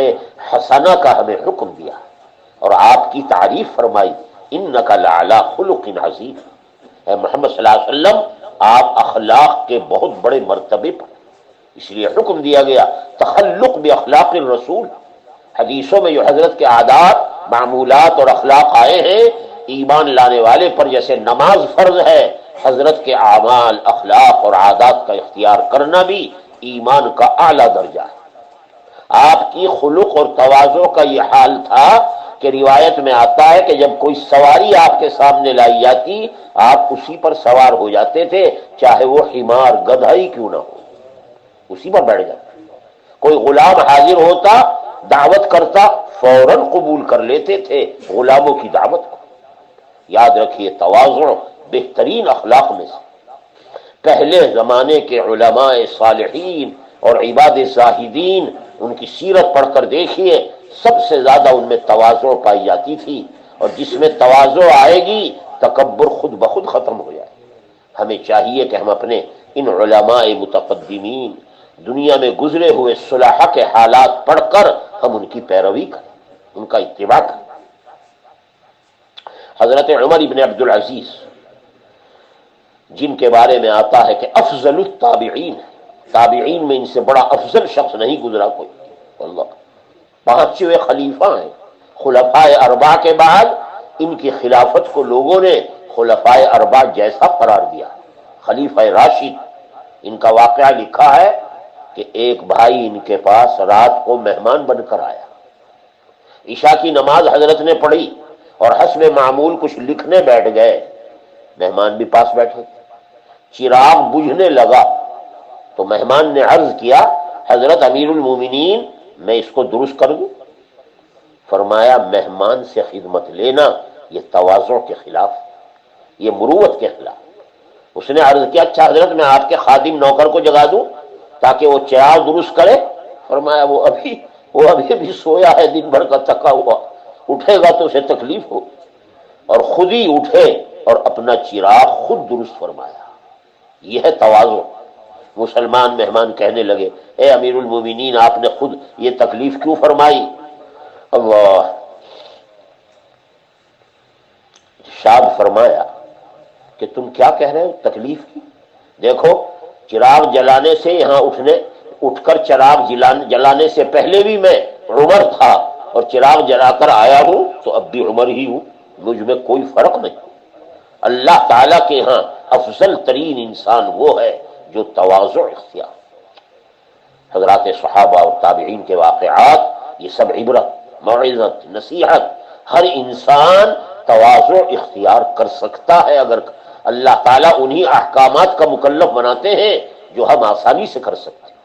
حسنہ کا ہمیں حکم دیا اور آپ کی تعریف فرمائی، انک لعلی خلق عظیم۔ اے محمد صلی اللہ علیہ وسلم، آپ اخلاق کے بہت بڑے مرتبے پر، اس لیے حکم دیا گیا تخلق باخلاق الرسول۔ حدیثوں میں جو حضرت کے عادات، معمولات اور اخلاق آئے ہیں، ایمان لانے والے پر جیسے نماز فرض ہے، حضرت کے اعمال، اخلاق اور عادات کا اختیار کرنا بھی ایمان کا اعلیٰ درجہ ہے۔ آپ کی خلق اور تواضع کا یہ حال تھا کہ روایت میں آتا ہے کہ جب کوئی سواری آپ کے سامنے لائی جاتی، آپ اسی پر سوار ہو جاتے تھے، چاہے وہ حمار، گدھا ہی کیوں نہ ہو، اسی پر بیٹھ جاتے۔ کوئی غلام حاضر ہوتا، دعوت کرتا، فوراً قبول کر لیتے تھے غلاموں کی دعوت کو۔ یاد رکھیے تواضع بہترین اخلاق میں سے۔ پہلے زمانے کے علماء صالحین اور عباد زاہدین، ان کی سیرت پڑھ کر دیکھیے، سب سے زیادہ ان میں تواضع پائی جاتی تھی، اور جس میں تواضع آئے گی تکبر خود بخود ختم ہو جائے۔ ہمیں چاہیے کہ ہم اپنے ان علماء متقدمین، دنیا میں گزرے ہوئے صلحاء کے حالات پڑھ کر ہم ان کی پیروی کریں، ان کا اتباع کریں۔ حضرت عمر ابن عبدالعزیز، جن کے بارے میں آتا ہے کہ افضل التابعین، تابعین میں ان سے بڑا افضل شخص نہیں گزرا کوئی، اللہ، پانچویں خلیفہ ہیں۔ خلفائے اربعہ کے بعد ان کی خلافت کو لوگوں نے خلفائے اربعہ جیسا قرار دیا۔ خلیفہ راشد، ان کا واقعہ لکھا ہے کہ ایک بھائی ان کے پاس رات کو مہمان بن کر آیا، عشاء کی نماز حضرت نے پڑھی اور حسب معمول کچھ لکھنے بیٹھ گئے، مہمان بھی پاس بیٹھے، چراغ بجھنے لگا تو مہمان نے عرض کیا حضرت امیر المومنین میں اس کو درست کر دوں؟ فرمایا مہمان سے خدمت لینا یہ تواضع کے خلاف، یہ مروت کے خلاف۔ اس نے عرض کیا اچھا حضرت میں آپ کے خادم نوکر کو جگا دوں تاکہ وہ چراغ درست کرے؟ فرمایا وہ ابھی بھی سویا ہے، دن بھر کا تھکا ہوا، اٹھے گا تو اسے تکلیف ہو، اور خود ہی اٹھے اور اپنا چراغ خود درست فرمایا۔ یہ ہے تواضع۔ مسلمان مہمان کہنے لگے اے امیر المومنین آپ نے خود یہ تکلیف کیوں فرمائی؟ اللہ، ارشاد فرمایا کہ تم کیا کہہ رہے ہو تکلیف کی؟ دیکھو چراغ جلانے سے یہاں اٹھ کر چراغ جلانے سے پہلے بھی میں عمر تھا، اور چراغ جلا کر آیا ہوں تو اب بھی عمر ہی ہوں، مجھ میں کوئی فرق نہیں۔ اللہ تعالیٰ کے ہاں افضل ترین انسان وہ ہے جو تواضع اختیار۔ حضرات صحابہ اور تابعین کے واقعات یہ سب عبرت، موعظت، نصیحت، ہر انسان تواضع اختیار کر سکتا ہے اگر اللہ تعالیٰ انہی احکامات کا مکلف بناتے ہیں جو ہم آسانی سے کر سکتے ہیں۔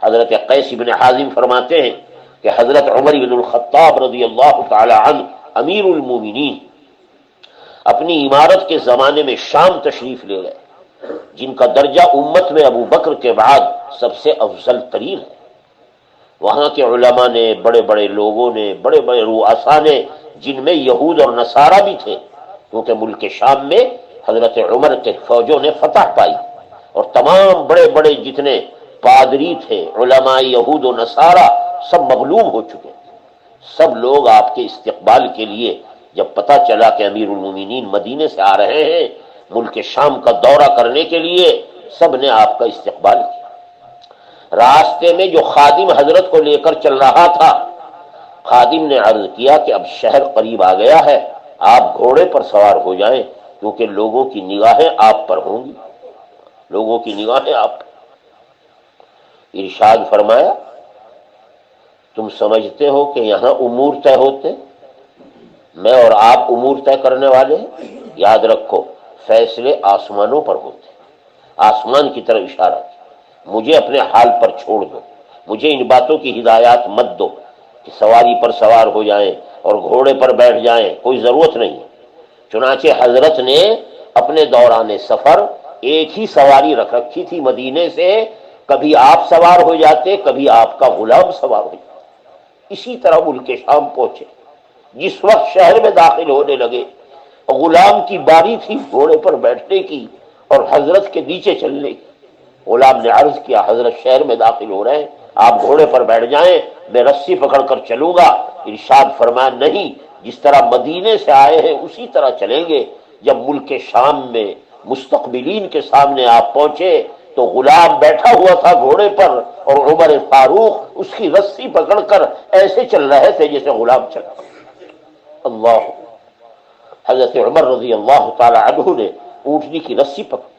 حضرت قیس بن حازم فرماتے ہیں کہ حضرت عمر بن الخطاب رضی اللہ تعالی عنہ امیر المومنین اپنی عمارت کے زمانے میں شام تشریف لے گئے، جن کا درجہ امت میں ابو بکر کے بعد سب سے افضل ترین ہے۔ وہاں کے علماء نے، بڑے بڑے لوگوں نے، بڑے بڑے رؤساء نے، جن میں یہود اور نصارہ بھی تھے، کیونکہ ملک شام میں حضرت عمر کے فوجوں نے فتح پائی، اور تمام بڑے بڑے جتنے پادری تھے، علماء یہود و نصارہ، سب مغلوب ہو چکے تھے۔ سب لوگ آپ کے استقبال کے لیے جب پتہ چلا کہ امیر المومنین مدینے سے آ رہے ہیں ملک شام کا دورہ کرنے کے لیے، سب نے آپ کا استقبال کیا۔ راستے میں جو خادم حضرت کو لے کر چل رہا تھا خادم نے عرض کیا کہ اب شہر قریب آ گیا ہے، آپ گھوڑے پر سوار ہو جائیں، کیونکہ لوگوں کی نگاہیں آپ پر ہوں گی، لوگوں کی نگاہیں آپ پر۔ ارشاد فرمایا تم سمجھتے ہو کہ یہاں امور طے ہوتے، میں اور آپ امور طے کرنے والے ہیں؟ یاد رکھو فیصلے آسمانوں پر ہوتے، آسمان کی طرف اشارہ کیا، مجھے اپنے حال پر چھوڑ دو، مجھے ان باتوں کی ہدایات مت دو کہ سواری پر سوار ہو جائیں اور گھوڑے پر بیٹھ جائیں، کوئی ضرورت نہیں۔ چنانچہ حضرت نے اپنے دوران سفر ایک ہی سواری رکھ رکھی تھی مدینے سے، کبھی آپ سوار ہو جاتے، کبھی آپ کا غلام سوار ہو جاتا۔ اسی طرح ملک شام پہنچے، جس وقت شہر میں داخل ہونے لگے، غلام کی باری تھی گھوڑے پر بیٹھنے کی اور حضرت کے نیچے چلنے کی۔ غلام نے عرض کیا حضرت شہر میں داخل ہو رہے ہیں، آپ گھوڑے پر بیٹھ جائیں، میں رسی پکڑ کر چلوں گا۔ ارشاد فرمایا نہیں، جس طرح مدینے سے آئے ہیں اسی طرح چلیں گے۔ جب ملک شام میں مستقبلین کے سامنے آپ پہنچے تو غلام بیٹھا ہوا تھا گھوڑے پر اور عمر فاروق اس کی رسی پکڑ کر ایسے چل رہے تھے جیسے غلام چل رہا۔ اللہ، حضرت عمر رضی اللہ تعالی عنہ نے اونٹنی کی رسی پکڑی۔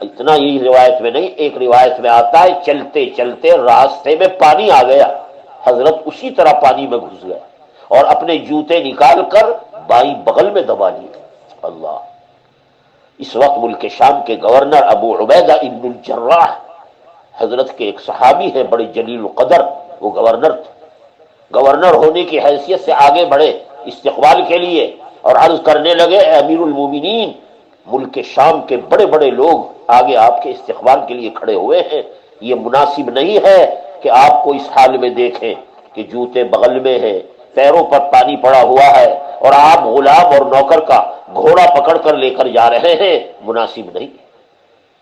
اتنا یہی روایت میں نہیں، ایک روایت میں آتا ہے چلتے چلتے راستے میں پانی آ گیا، حضرت اسی طرح پانی میں گھس گئے اور اپنے جوتے نکال کر بائیں بغل میں دبا لیے۔ اللہ، اس وقت ملک شام کے گورنر ابو عبیدہ ابن الجراح، حضرت کے ایک صحابی ہیں بڑے جلیل القدر، وہ گورنر تھے۔ گورنر ہونے کی حیثیت سے آگے بڑھے استقبال کے لیے اور عرض کرنے لگے اے امیر المومنین، ملک شام کے بڑے بڑے لوگ آگے آپ کے استقبال کے لیے کھڑے ہوئے ہیں، یہ مناسب نہیں ہے کہ آپ کو اس حال میں دیکھیں کہ جوتے بغل میں ہیں، پیروں پر پانی پڑا ہوا ہے اور آپ غلام اور نوکر کا گھوڑا پکڑ کر لے کر جا رہے ہیں، مناسب نہیں۔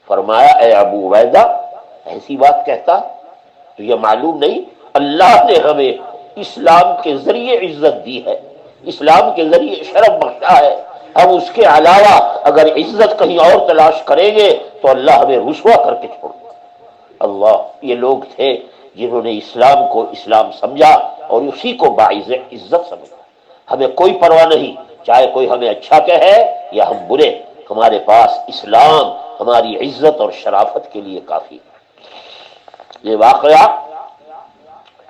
فرمایا اے ابو عبیدہ، ایسی بات کہتا تو یہ معلوم نہیں اللہ نے ہمیں اسلام کے ذریعے عزت دی ہے، اسلام کے ذریعے شرف بخشا ہے، ہم اس کے علاوہ اگر عزت کہیں اور تلاش کریں گے تو اللہ ہمیں رسوا کر کے چھوڑ دے۔ اللہ، یہ لوگ تھے جنہوں نے اسلام کو اسلام سمجھا اور اسی کو باعث عزت سمجھا۔ ہمیں کوئی پرواہ نہیں چاہے کوئی ہمیں اچھا کہے یا ہم برے، ہمارے پاس اسلام ہماری عزت اور شرافت کے لیے کافی ہے۔ یہ واقعہ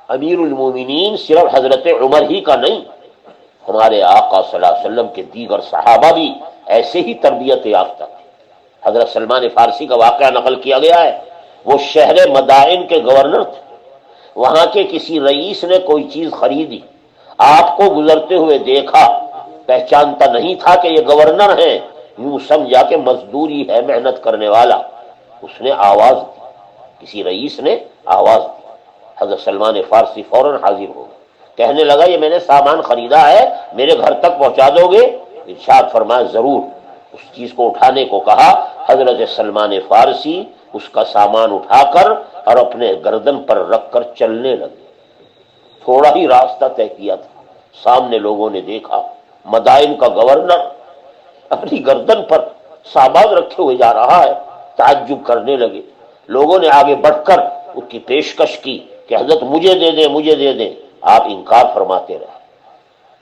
امیر المومنین صرف حضرت عمر ہی کا نہیں، ہمارے آقا صلی اللہ علیہ وسلم کے دیگر صحابہ بھی ایسے ہی تربیت یافتہ تھے۔ حضرت سلمان فارسی کا واقعہ نقل کیا گیا ہے، وہ شہر مدائن کے گورنر تھے، وہاں کے کسی رئیس نے کوئی چیز خریدی، آپ کو گزرتے ہوئے دیکھا، پہچانتا نہیں تھا کہ یہ گورنر ہیں، یوں سمجھا کہ مزدوری ہے محنت کرنے والا، اس نے آواز دی، کسی رئیس نے آواز دی، حضرت سلمان فارسی فوراً حاضر ہو گئے، کہنے لگا یہ میں نے سامان خریدا ہے، میرے گھر تک پہنچا دو گے؟ ارشاد فرمایا ضرور۔ اس چیز کو اٹھانے کو کہا، حضرت سلمان فارسی اس کا سامان اٹھا کر اور اپنے گردن پر رکھ کر چلنے لگے۔ تھوڑا ہی راستہ طے کیا تھا، سامنے لوگوں نے دیکھا مدائن کا گورنر اپنی گردن پر سامان رکھے ہوئے جا رہا ہے، تعجب کرنے لگے۔ لوگوں نے آگے بڑھ کر اس کی پیشکش کی کہ حضرت مجھے دے دیں، مجھے دے دیں، آپ انکار فرماتے رہے۔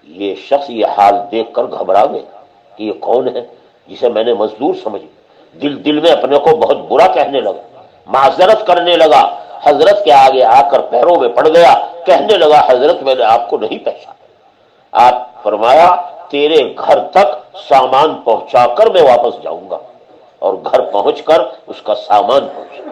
یہ شخص یہ حال دیکھ کر گھبرا گئے کہ یہ کون ہے جسے میں نے مزدور سمجھا، دل میں اپنے کو بہت برا کہنے لگا، معذرت کرنے لگا، حضرت کے آگے آ کر پیروں میں پڑ گیا، کہنے لگا حضرت میں نے آپ کو نہیں پہچانا۔ آپ فرمایا تیرے گھر تک سامان پہنچا کر میں واپس جاؤں گا، اور گھر پہنچ کر اس کا سامان پہنچا۔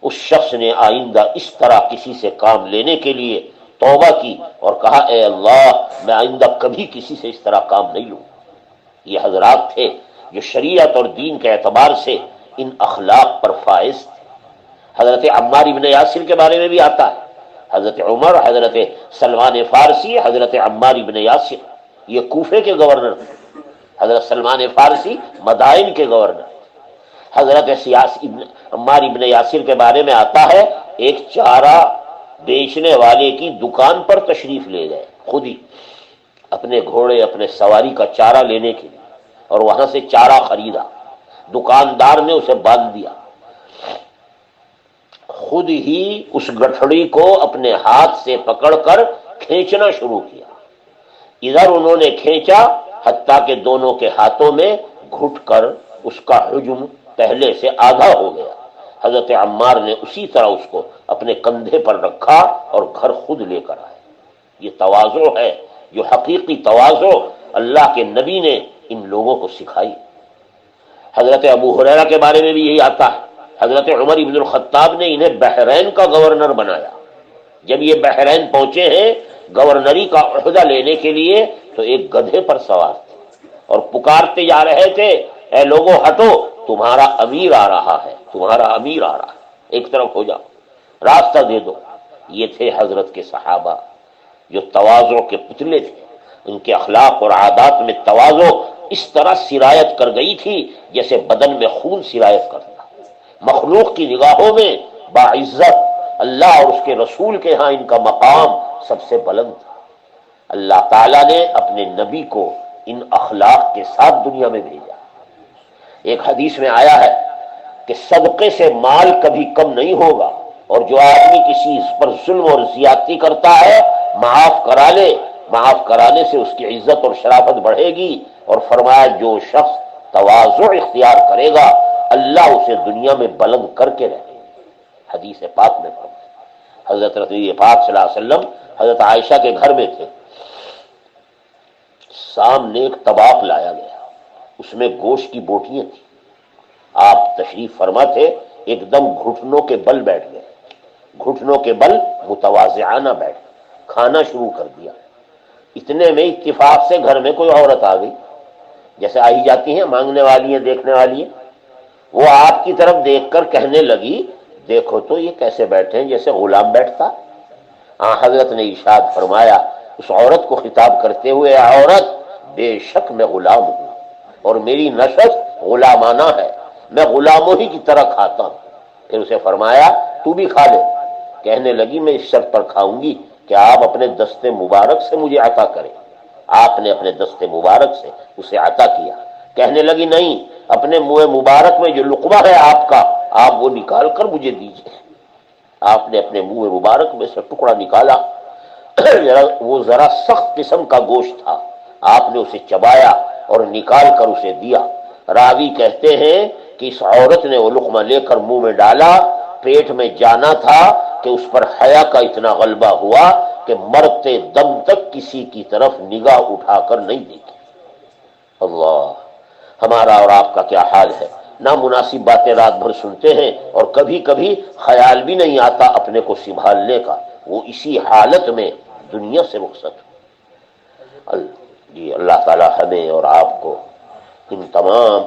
اس شخص نے آئندہ اس طرح کسی سے کام لینے کے لیے توبہ کی اور کہا اے اللہ میں آئندہ کبھی کسی سے اس طرح کام نہیں لوں۔ یہ حضرات تھے جو شریعت اور دین کے اعتبار سے ان اخلاق پر فائز تھے۔ حضرت عمار ابن یاسر کے بارے میں بھی آتا ہے، حضرت عمر، حضرت سلمان فارسی، حضرت عمار ابن یاسر، یہ کوفے کے گورنر تھے، حضرت سلمان فارسی مدائن کے گورنر۔ حضرت عمار ابن یاسر کے بارے میں آتا ہے ایک چارہ بیچنے والے کی دکان پر تشریف لے گئے، خود ہی اپنے گھوڑے اپنے سواری کا چارہ لینے کے لیے، اور وہاں سے چارہ خریدا، دکاندار نے اسے باندھ دیا، خود ہی اس گٹھڑی کو اپنے ہاتھ سے پکڑ کر کھینچنا شروع کیا. ادھر انہوں نے کھینچا حتیٰ کہ دونوں کے ہاتھوں میں گھٹ کر اس کا حجم پہلے سے آدھا ہو گیا. حضرت عمار نے اسی طرح اس کو اپنے کندھے پر رکھا اور گھر خود لے کر آئے. یہ تواضع ہے جو حقیقی تواضع اللہ کے نبی نے ان لوگوں کو سکھائی. حضرت ابو ہریرہ کے بارے میں بھی یہی آتا ہے. حضرت عمر ابن الخطاب نے انہیں بحرین کا گورنر بنایا. جب یہ بحرین پہنچے ہیں گورنری کا عہدہ لینے کے لیے تو ایک گدھے پر سوار تھے اور پکارتے جا رہے تھے، اے لوگوں ہٹو، تمہارا امیر آ رہا ہے، تمہارا امیر آ رہا ہے، ایک طرف ہو جاؤ، راستہ دے دو. یہ تھے حضرت کے صحابہ جو تواضع کے پتلے تھے. ان کے اخلاق اور عادات میں تواضع اس طرح سرایت کر گئی تھی جیسے بدن میں خون سرایت کرتا. مخلوق کی نگاہوں میں باعزت، اللہ اور اس کے رسول کے ہاں ان کا مقام سب سے بلند تھا. اللہ تعالیٰ نے اپنے نبی کو ان اخلاق کے ساتھ دنیا میں بھیجا. ایک حدیث میں آیا ہے کہ صدقے سے مال کبھی کم نہیں ہوگا، اور جو آدمی کسی پر ظلم اور زیادتی کرتا ہے معاف کرا لے، معاف کرانے سے اس کی عزت اور شرافت بڑھے گی. اور فرمایا جو شخص تواضع اختیار کرے گا اللہ اسے دنیا میں بلند کر کے رہے. حدیث پاک میں فرمایا. حضرت رسول پاک صلی اللہ علیہ وسلم حضرت عائشہ کے گھر میں تھے. سامنے ایک طباق لایا گیا، اس میں گوشت کی بوٹیاں تھیں. آپ تشریف فرما تھے، ایک دم گھٹنوں کے بل بیٹھ گئے، گھٹنوں کے بل متواضعانہ بیٹھ گئے، کھانا شروع کر دیا. اتنے میں اتفاق سے گھر میں کوئی عورت آ گئی، جیسے آئی جاتی ہیں مانگنے والی ہیں، دیکھنے والی ہیں. وہ آپ کی طرف دیکھ کر کہنے لگی دیکھو تو یہ کیسے بیٹھے ہیں جیسے غلام بیٹھتا. حضرت نے ارشاد فرمایا اس عورت کو خطاب کرتے ہوئے، عورت بے شک میں غلام ہوں اور میری نشست غلامانہ ہے، میں غلاموں ہی کی طرح کھاتا ہوں. پھر اسے فرمایا تو بھی کھا لے. کہنے لگی میں اس شرط پر کھاؤں گی کہ آپ اپنے دست مبارک سے مجھے عطا کریں. آپ نے اپنے دست مبارک سے اسے عطا کیا. کہنے لگی نہیں، اپنے منہ مبارک میں جو لقمہ ہے آپ کا، آپ وہ نکال کر مجھے دیجیے. آپ نے اپنے منہ مبارک میں سے ٹکڑا نکالا. وہ ذرا سخت قسم کا گوشت تھا. آپ نے اسے چبایا اور نکال کر اسے دیا. راوی کہتے ہیں کہ اس عورت نے وہ لقمہ لے کر منہ میں ڈالا، پیٹ میں جانا تھا کہ اس پر حیا کا اتنا غلبہ ہوا کہ مرتے دم تک کسی کی طرف نگاہ اٹھا کر نہیں دیکھی. اللہ، ہمارا اور آپ کا کیا حال ہے. نامناسب باتیں رات بھر سنتے ہیں اور کبھی کبھی خیال بھی نہیں آتا اپنے کو سنبھالنے کا. وہ اسی حالت میں دنیا سے رخصت. جی اللہ تعالی ہمیں اور آپ کو ان تمام